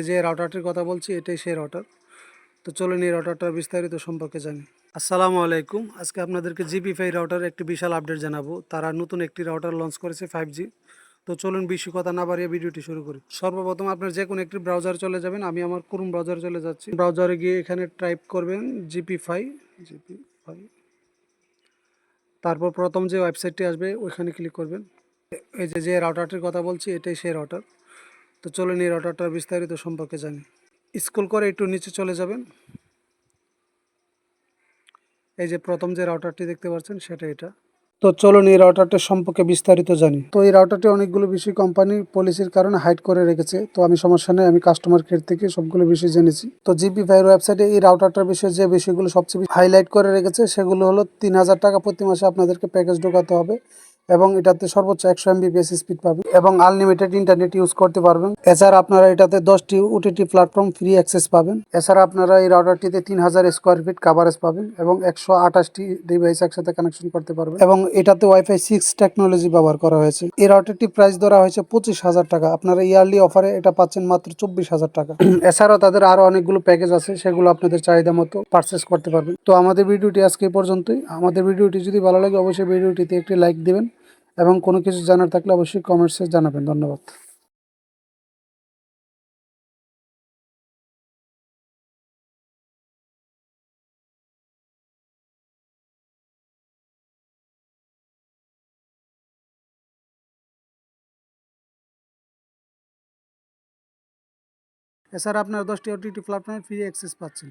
এই যে রাউটারটির কথা বলছি এটাই সেই রাউটার। তো চলুন এই রাউটারটার বিস্তারিত সম্পর্কে জানি। আসসালামু আলাইকুম। আজকে আপনাদেরকে জিপি5 রাউটারের একটি বিশাল আপডেট জানাবো। তারা নতুন একটি রাউটার লঞ্চ করেছে 5G। তো চলুন বেশি কথা না বাড়িয়ে ভিডিওটি শুরু করি। সর্বপ্রথম আপনার যে কোনো একটি ব্রাউজার চলে যাবেন। আমি আমার ক্রোম ব্রাউজারে চলে যাচ্ছি। ব্রাউজারে গিয়ে এখানে টাইপ করবেন জিপি5। তারপর প্রথম যে ওয়েবসাইটটি আসবে ওইখানে ক্লিক করবেন। এই যে রাউটারটির কথা বলছি এটাই সেই রাউটার। তো চলুন এই রাউটারটার বিস্তারিত সম্পর্কে জানি। স্ক্রল করে একটু নিচে চলে যাবেন। এই যে প্রথম যে রাউটারটি দেখতে পাচ্ছেন সেটা এটা। তো চলুন এই রাউটারটা সম্পর্কে বিস্তারিত জানি। তো এই রাউটারটি অনেকগুলো বেশি কোম্পানির পলিসির কারণে হাইড করে রেখেছে। তো আমি সমস্যা নেই, আমি কাস্টমার কেয়ার থেকে সবগুলো বিষয় জেনেছি। তো জিপি5 ওয়েবসাইটে এই রাউটারটার বিষয়ে যে বিষয়গুলো সবচেয়ে হাইলাইট করে রেখেছে সেগুলো হলো 3000 টাকা প্রতি মাসে আপনাদেরকে প্যাকেজ ঢোকাতে হবে এবং এটাতে সর্বোচ্চ 100 MBPS স্পিড পাবেন এবং আনলিমিটেড ইন্টারনেট ইউজ করতে পারবেন। এছাড়া আপনারা এটাতে 10টি ওটিটি প্ল্যাটফর্ম ফ্রি অ্যাক্সেস পাবেন। এছাড়া আপনারা এই রাউটারটিতে 3000 স্কোয়ার ফিট কাভারেজ পাবেন এবং 128টি ডিভাইস একসাথে কানেকশন করতে পারবেন এবং এটাতে ওয়াইফাই 6 টেকনোলজি ব্যবহার করা হয়েছে। এই রাউটারটি প্রাইস ধরা হয়েছে 25,000 টাকা। আপনারা ইয়ারলি অফারে এটা পাচ্ছেন মাত্র 24,000 টাকা। এছাড়াও তাদের আরো অনেকগুলো প্যাকেজ আছে, সেগুলো আপনাদের চাহিদা মতো পারচেস করতে পারবেন। তো আমাদের ভিডিওটি আজকে এই পর্যন্তই। আমাদের ভিডিওটি যদি ভালো লাগে অবশ্যই ভিডিওটিতে একটি লাইক দিবেন এবং কোনো কিছু জানার থাকলে অবশ্যই কমেন্টসে জানাবেন। ধন্যবাদ। এছাড়া আপনারা 10টি ওটিটি প্ল্যাটফর্মে ফ্রি অ্যাক্সেস পাচ্ছেন।